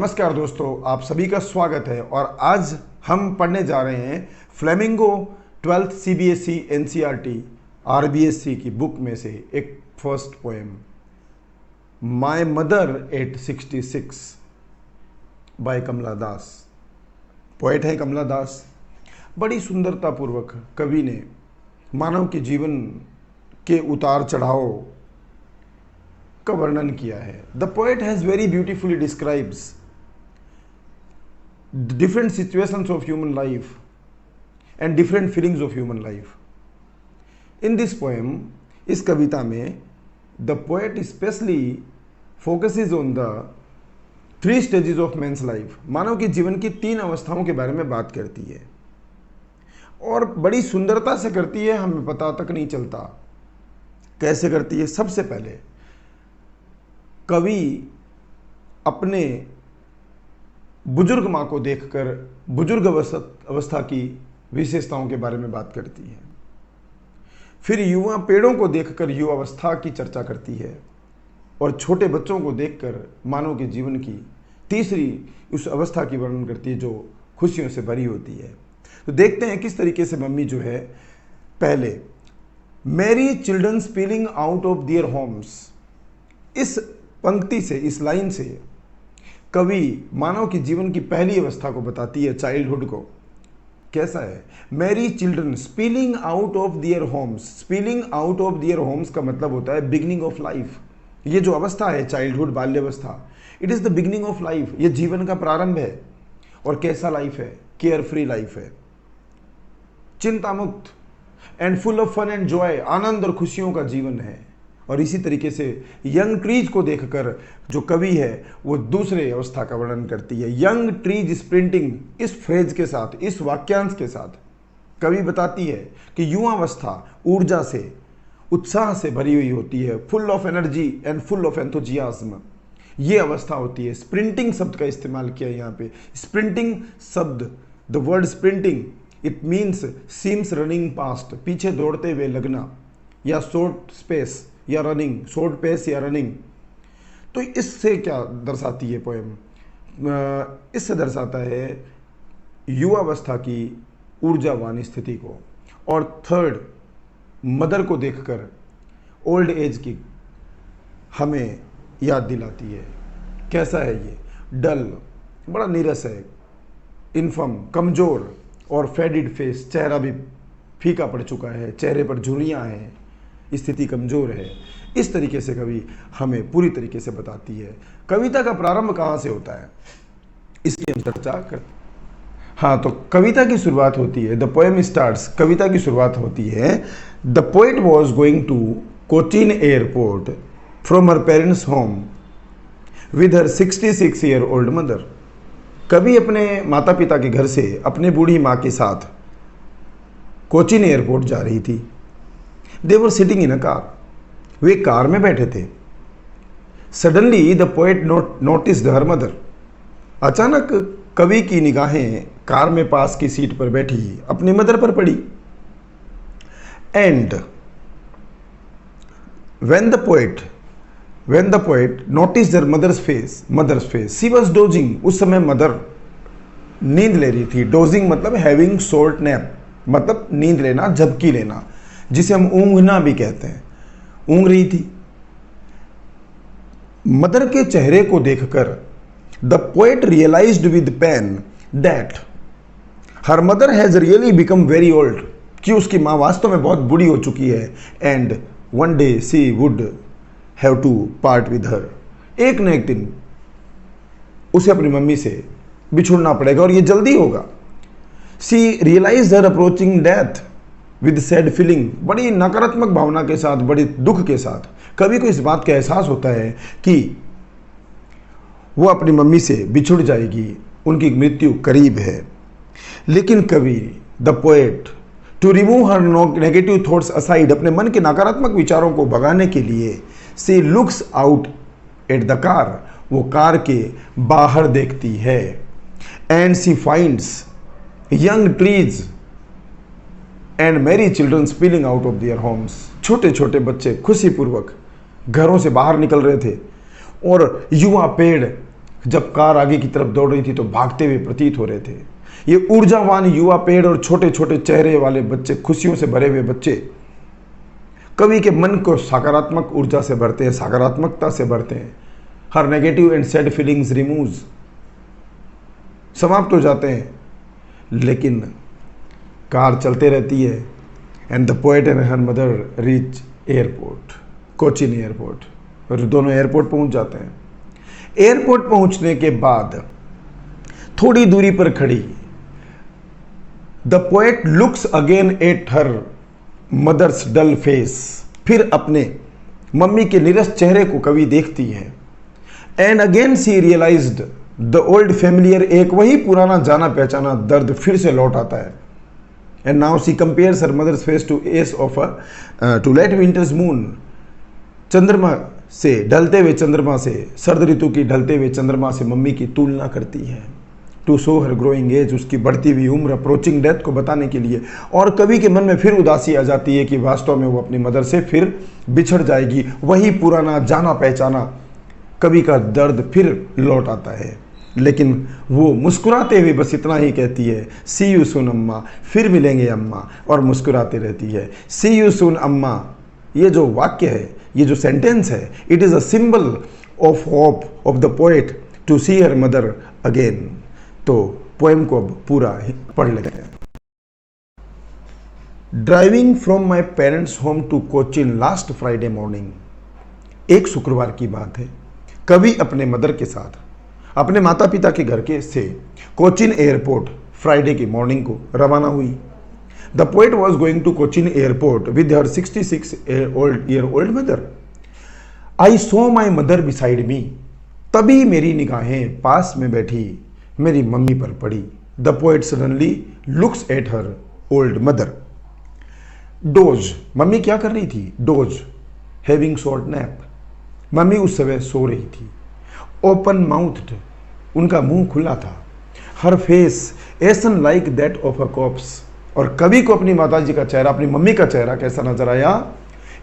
नमस्कार दोस्तों, आप सभी का स्वागत है। और आज हम पढ़ने जा रहे हैं Flamingo 12th CBSE NCERT RBSC की बुक में से एक first poem, my mother at 66 by Kamala Das. Poet है कमला दास। बड़ी सुंदरतापूर्वक कवि ने मानव के जीवन के उतार चढ़ाव का वर्णन किया है। The poet has very beautifully describes different situations of human life and different feelings of human life. In this poem, इस कविता में the poet especially focuses on the 3 stages of man's life. मानव के जीवन की 3 अवस्थाओं के बारे में बात करती है और बड़ी सुंदरता से करती है, हमें पता तक नहीं चलता कैसे करती है। सबसे पहले कवि अपने बुजुर्ग माँ को देखकर बुजुर्ग अवस्था की विशेषताओं के बारे में बात करती है। फिर युवा पेड़ों को देखकर युवा अवस्था की चर्चा करती है और छोटे बच्चों को देखकर मानव के जीवन की तीसरी उस अवस्था की वर्णन करती है जो खुशियों से भरी होती है। तो देखते हैं किस तरीके से मम्मी जो है, पहले Mary children spilling out of their Holmes, इस पंक्ति से, इस लाइन से कवि मानव के जीवन की पहली अवस्था को बताती है, चाइल्डहुड को। कैसा है? Mary children spilling out of their Holmes. Spilling out of their Holmes का मतलब होता है बिगनिंग ऑफ लाइफ। ये जो अवस्था है चाइल्डहुड, बाल्यावस्था, it is the beginning of life. ये जीवन का प्रारंभ है। और कैसा लाइफ है? केयर फ्री लाइफ है, चिंता मुक्त and full of fun and joy, आनंद और खुशियों का जीवन है। और इसी तरीके से यंग ट्रीज को देखकर जो कवि है वो दूसरे अवस्था का वर्णन करती है। यंग ट्रीज स्प्रिंटिंग, इस फ्रेज के साथ, इस वाक्यांश के साथ कवि बताती है कि युवा अवस्था ऊर्जा से, उत्साह से भरी हुई होती है, full of energy and full of enthusiasm, ये अवस्था होती है। स्प्रिंटिंग शब्द का इस्तेमाल किया यहाँ पे। स्प्रिंटिंग शब्द, the word sprinting, it means seems running past, पीछे दौड़ते हुए लगना, या शॉर्ट स्पेस या रनिंग, शॉर्ट पेस या रनिंग। तो इससे क्या दर्शाती है पोएम? इससे दर्शाता है युवावस्था की ऊर्जावान स्थिति को। और थर्ड, मदर को देखकर ओल्ड एज की हमें याद दिलाती है। कैसा है ये? डल, बड़ा नीरस है, इन्फर्म, कमज़ोर और फेडिड फेस, चेहरा भी फीका पड़ चुका है, चेहरे पर झुर्रियाँ हैं, स्थिति कमज़ोर है। इस तरीके से कवि हमें पूरी तरीके से बताती है। कविता का प्रारंभ कहाँ से होता है इसकी हम चर्चा करते हैं। हाँ, तो कविता की शुरुआत होती है, द पोएम स्टार्ट्स, कविता की शुरुआत होती है, the poet was going to Cochin airport from her parents home with her 66 year old mother. कवि अपने माता पिता के घर से अपने बूढ़ी माँ के साथ कोचीन एयरपोर्ट जा रही थी। They were sitting in a car. Way car में बैठे थे। Suddenly the poet noticed her mother. अचानक कवि की निगाहें कार में पास की सीट पर बैठी अपनी मदर पर पड़ी। And when the poet noticed her mother's face, she was dozing. उस समय मदर नींद ले रही थी। डोजिंग मतलब हैविंग शॉर्ट नैप, मतलब नींद लेना, झपकी लेना, जिसे हम ऊँघना भी कहते हैं। ऊँघ रही थी। मदर के चेहरे को देखकर the poet realised with pain that her mother has really become very old, कि उसकी माँ वास्तव में बहुत बूढ़ी हो चुकी है। And one day she would have to part with her, एक न एक दिन उसे अपनी मम्मी से बिछुड़ना पड़ेगा और ये जल्दी होगा। She realize her approaching death with sad feeling, बड़ी नकारात्मक भावना के साथ, बड़ी दुख के साथ कवि को इस बात का एहसास होता है कि वो अपनी मम्मी से बिछुड़ जाएगी, उनकी मृत्यु करीब है। लेकिन कवि, the poet, to remove her negative thoughts aside, अपने मन के नकारात्मक विचारों को भगाने के लिए, she looks out at the car, वो कार के बाहर देखती है। And she finds young trees and merry children spilling out of their homes, छोटे छोटे बच्चे खुशीपूर्वक घरों से बाहर निकल रहे थे और युवा पेड़ जब कार आगे की तरफ दौड़ रही थी तो भागते हुए प्रतीत हो रहे थे। ये ऊर्जावान युवा पेड़ और छोटे छोटे चेहरे वाले बच्चे, खुशियों से भरे हुए बच्चे कवि के मन को सकारात्मक ऊर्जा से भरते हैं, सकारात्मकता से भरते हैं। Her negative and sad feelings removes, समाप्त हो जाते हैं। लेकिन कार चलते रहती है and the poet and her mother reach airport, Cochin airport, और दोनों एयरपोर्ट पहुंच जाते हैं। एयरपोर्ट पहुंचने के बाद थोड़ी दूरी पर खड़ी the poet looks again at her mother's dull face, फिर अपने मम्मी के निरस चेहरे को कवि देखती है। And again she realised the old familiar, एक वही पुराना जाना पहचाना दर्द फिर से लौट आता है। And now she compares her mother's face to as of to late winter's moon, चंद्रमा से, ढलते हुए चंद्रमा से, सर्द ऋतु की ढलते हुए चंद्रमा से मम्मी की तुलना करती है। To show her growing age, उसकी बढ़ती हुई उम्र, अप्रोचिंग डेथ को बताने के लिए। और कवि के मन में फिर उदासी आ जाती है कि वास्तव में वो अपनी मदर से फिर बिछड़ जाएगी। वही पुराना जाना पहचाना कवि का दर्द फिर लौट आता है। लेकिन वो मुस्कुराते हुए बस इतना ही कहती है, सी यू सून अम्मा, फिर मिलेंगे अम्मा, और मुस्कुराते रहती है। सी यू सून अम्मा, ये जो वाक्य है, ये जो सेंटेंस है, it is a symbol of hope of the poet to see her mother again. तो पोएम को अब पूरा पढ़ लेते हैं। Driving from my parents home to Cochin last Friday morning, एक शुक्रवार की बात है। कवि अपने मदर के साथ अपने माता पिता के घर के से कोचीन एयरपोर्ट फ्राइडे की मॉर्निंग को रवाना हुई। The poet was going to Cochin airport with her 66-year-old mother. I saw my mother beside me, तभी मेरी निगाहें पास में बैठी मेरी मम्मी पर पड़ी। The poet suddenly looks at her old mother. Dose, mummy क्या कर रही थी? Dose, having short nap, mummy उस समय सो रही थी। ओपन माउथड, उनका मुंह खुला था। Her face ashen like that of a corpse, और कवि को अपनी माताजी का चेहरा, अपनी मम्मी का चेहरा कैसा नजर आया?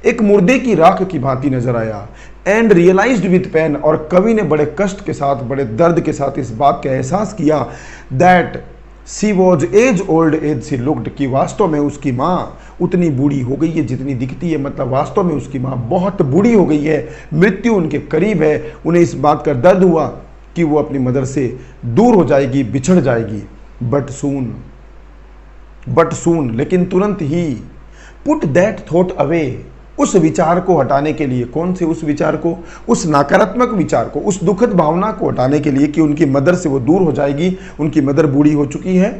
एक मुर्दे की राख की भांति नजर आया। एंड रियलाइज्ड विद पेन, और कवि ने बड़े कष्ट के साथ, बड़े दर्द के साथ इस बात का एहसास किया that she was as old as she looked, कि वास्तव में उसकी माँ उतनी बूढ़ी हो गई है जितनी दिखती है। मतलब वास्तव में उसकी माँ बहुत बूढ़ी हो गई है, मृत्यु उनके करीब है। उन्हें इस बात का दर्द हुआ कि वो अपनी मदर से दूर हो जाएगी, बिछड़ जाएगी। बट सून, लेकिन तुरंत ही, पुट दैट थॉट अवे, उस विचार को हटाने के लिए, कौन से उस विचार को? उस नकारात्मक विचार को, उस दुखद भावना को हटाने के लिए कि उनकी मदर से वो दूर हो जाएगी, उनकी मदर बूढ़ी हो चुकी है।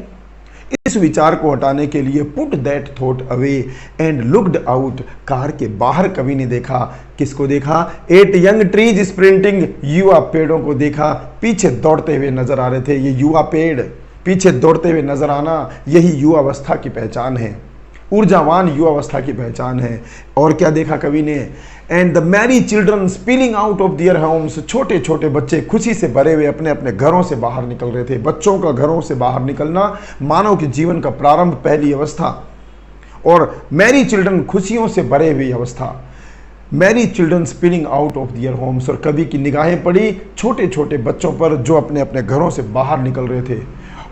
इस विचार को हटाने के लिए put that thought away and looked out, car के बाहर कवि ने देखा। किसको देखा? 8 यंग ट्रीज स्प्रिंटिंग, युवा पेड़ों को देखा, पीछे दौड़ते हुए नजर आ रहे थे। ये युवा पेड़ पीछे दौड़ते हुए नजर आना, यही युवावस्था की पहचान है, ऊर्जावान युवावस्था की पहचान है। और क्या देखा कवि ने? And the merry children spilling out of their homes, छोटे छोटे बच्चे खुशी से भरे हुए अपने अपने घरों से बाहर निकल रहे थे। बच्चों का घरों से बाहर निकलना मानव के जीवन का प्रारंभ, पहली अवस्था। और मैरी चिल्ड्रन, खुशियों से भरे हुई अवस्था। Merry children spilling out of their homes, और कवि की निगाहें पड़ी छोटे छोटे बच्चों पर जो अपने अपने घरों से बाहर निकल रहे थे।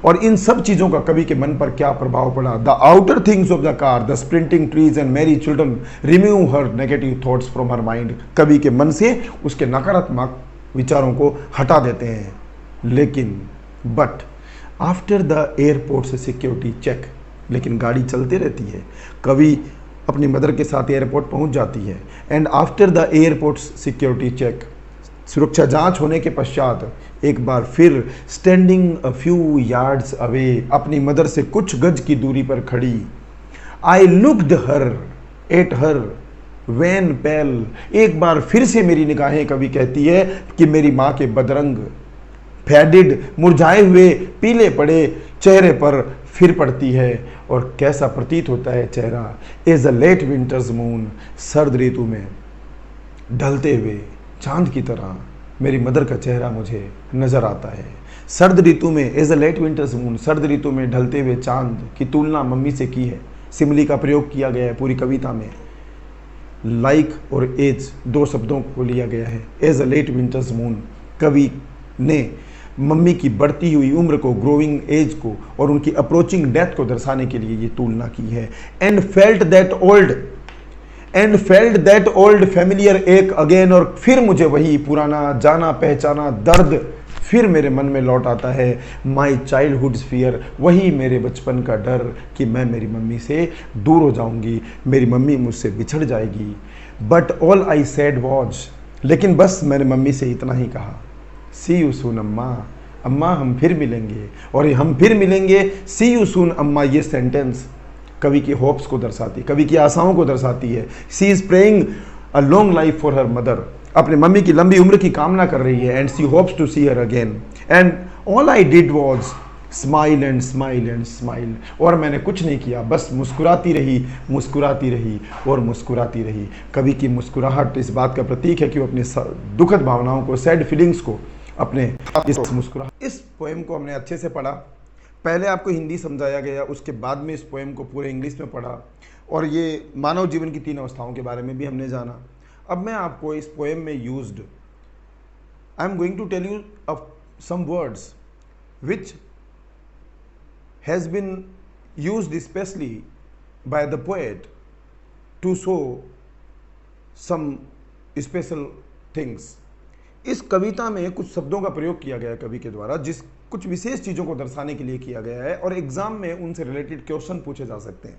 और इन सब चीज़ों का कवि के मन पर क्या प्रभाव पड़ा? The outer things of the car, the sprinting trees and merry children remove her negative thoughts from her mind, कवि के मन से उसके नकारात्मक विचारों को हटा देते हैं। लेकिन बट आफ्टर द एयरपोर्ट से सिक्योरिटी चेक, लेकिन गाड़ी चलते रहती है। कवि अपनी मदर के साथ एयरपोर्ट पहुंच जाती है। And after the airport security check, सुरक्षा जांच होने के पश्चात एक बार फिर standing a few yards away, अपनी मदर से कुछ गज की दूरी पर खड़ी। I looked her at her wan pale, एक बार फिर से मेरी निगाहें, कवि कहती है, कि मेरी माँ के बदरंग, फैडिड, मुरझाए हुए, पीले पड़े चेहरे पर फिर पड़ती है। और कैसा प्रतीत होता है चेहरा? As a late winter's moon, सर्द ऋतु में ढलते हुए चांद की तरह मेरी मदर का चेहरा मुझे नजर आता है। सर्द ऋतु में, as a late winter's moon, सर्द ऋतु में ढलते हुए चांद की तुलना मम्मी से की है। सिमली का प्रयोग किया गया है पूरी कविता में। लाइक और एज 2 शब्दों को लिया गया है। As a late winter's moon, कवि ने मम्मी की बढ़ती हुई उम्र को, ग्रोइंग एज को और उनकी अप्रोचिंग डेथ को दर्शाने के लिए ये तुलना की है। And felt that old familiar एक अगेन, और फिर मुझे वही पुराना जाना पहचाना दर्द फिर मेरे मन में लौट आता है। माई चाइल्डहुड्स फियर, वही मेरे बचपन का डर कि मैं मेरी मम्मी से दूर हो जाऊंगी, मेरी मम्मी मुझसे बिछड़ जाएगी। But all I said was, लेकिन बस मैंने मम्मी से इतना ही कहा, सी यू सून अम्मा, अम्मा हम फिर मिलेंगे। और ये हम फिर मिलेंगे, सी यू सून अम्मा, ये सेंटेंस कवि की होप्स को दर्शाती, कवि की आशाओं को दर्शाती है। She is praying a long life for her mother, अपने मम्मी की लंबी उम्र की कामना कर रही है। And she hopes to see her again, and all I did was smile and smile and smile, और मैंने कुछ नहीं किया, बस मुस्कुराती रही, मुस्कुराती रही और मुस्कुराती रही। कवि की मुस्कुराहट इस बात का प्रतीक है कि वो अपनी दुखद भावनाओं को, सैड फीलिंग्स को अपने इस पोएम को हमने अच्छे से पढ़ा। पहले आपको हिंदी समझाया गया, उसके बाद में इस पोएम को पूरे इंग्लिश में पढ़ा, और ये मानव जीवन की 3 अवस्थाओं के बारे में भी हमने जाना। अब मैं आपको इस पोएम में used, I am going to tell you some words which has been used specially by the poet to show some special things. इस कविता में कुछ शब्दों का प्रयोग किया गया है कवि के द्वारा, जिस कुछ विशेष चीज़ों को दर्शाने के लिए किया गया है, और एग्जाम में उनसे रिलेटेड क्वेश्चन पूछे जा सकते हैं।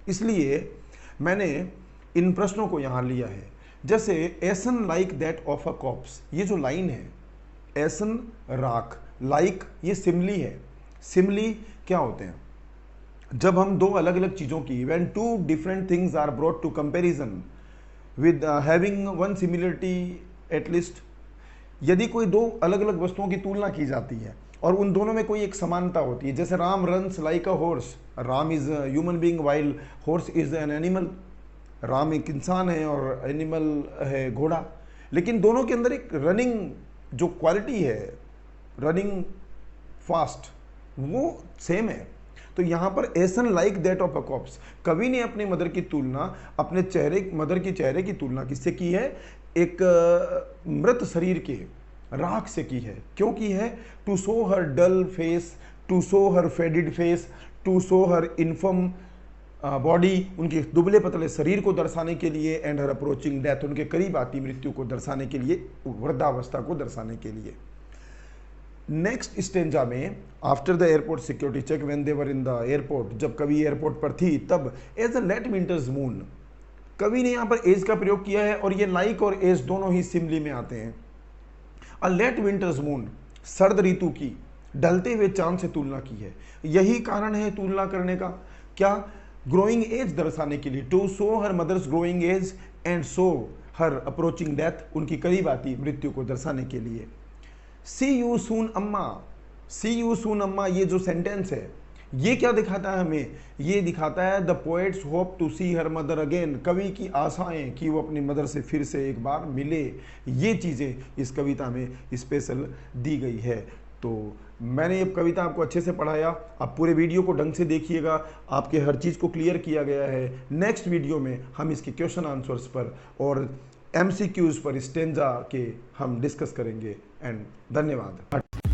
इसलिए मैंने इन प्रश्नों को यहाँ लिया है। जैसे ashen like that of a corpse, ये जो लाइन है, एसन राख, लाइक ये सिमली है। सिमली क्या होते हैं? जब हम दो अलग अलग चीज़ों की, when two different things are brought to comparison with having one similarity at least, यदि कोई दो अलग अलग वस्तुओं की तुलना की जाती है और उन दोनों में कोई एक समानता होती है, जैसे Ram runs like a horse, Ram is a human being while horse is an animal. Ram एक इंसान है और एनिमल है घोड़ा, लेकिन दोनों के अंदर एक रनिंग जो क्वालिटी है, रनिंग फास्ट, वो सेम है। तो यहाँ पर ashen like that of a corpse, कवि ने अपनी मदर की तुलना, अपने चेहरे, मदर की चेहरे की तुलना किससे की है? एक मृत शरीर के राख से की है। क्यों की है? To show her dull face, to show her faded face, to show her infirm body, उनके दुबले पतले शरीर को दर्शाने के लिए, एंड हर अप्रोचिंग डेथ, उनके करीब आती मृत्यु को दर्शाने के लिए, वृद्धावस्था को दर्शाने के लिए। नेक्स्ट स्टेंजा में, after the airport security check when they were in the airport, जब कवि एयरपोर्ट पर थी तब, as a late winter's moon, कवि ने यहाँ पर एज का प्रयोग किया है, और ये लाइक और एज दोनों ही सिमली में आते हैं। अ लेट विंटर्स मून, सर्द ऋतु की ढलते हुए चांद से तुलना की है। यही कारण है तुलना करने का, क्या? ग्रोइंग एज दर्शाने के लिए, to show her mother's growing age and show her approaching death, उनकी करीब आती मृत्यु को दर्शाने के लिए। सी यू सून अम्मा, सी यू सून अम्मा, ये जो सेंटेंस है, ये क्या दिखाता है हमें? ये दिखाता है the poet's hope to see her mother again, कवि की आशाएं कि वो अपनी मदर से फिर से एक बार मिले। ये चीज़ें इस कविता में स्पेशल दी गई है। तो मैंने ये कविता आपको अच्छे से पढ़ाया, आप पूरे वीडियो को ढंग से देखिएगा, आपके हर चीज़ को क्लियर किया गया है। नेक्स्ट वीडियो में हम इसके क्वेश्चन आंसर्स पर और MCQs पर स्टेंजा के हम डिस्कस करेंगे। एंड धन्यवाद।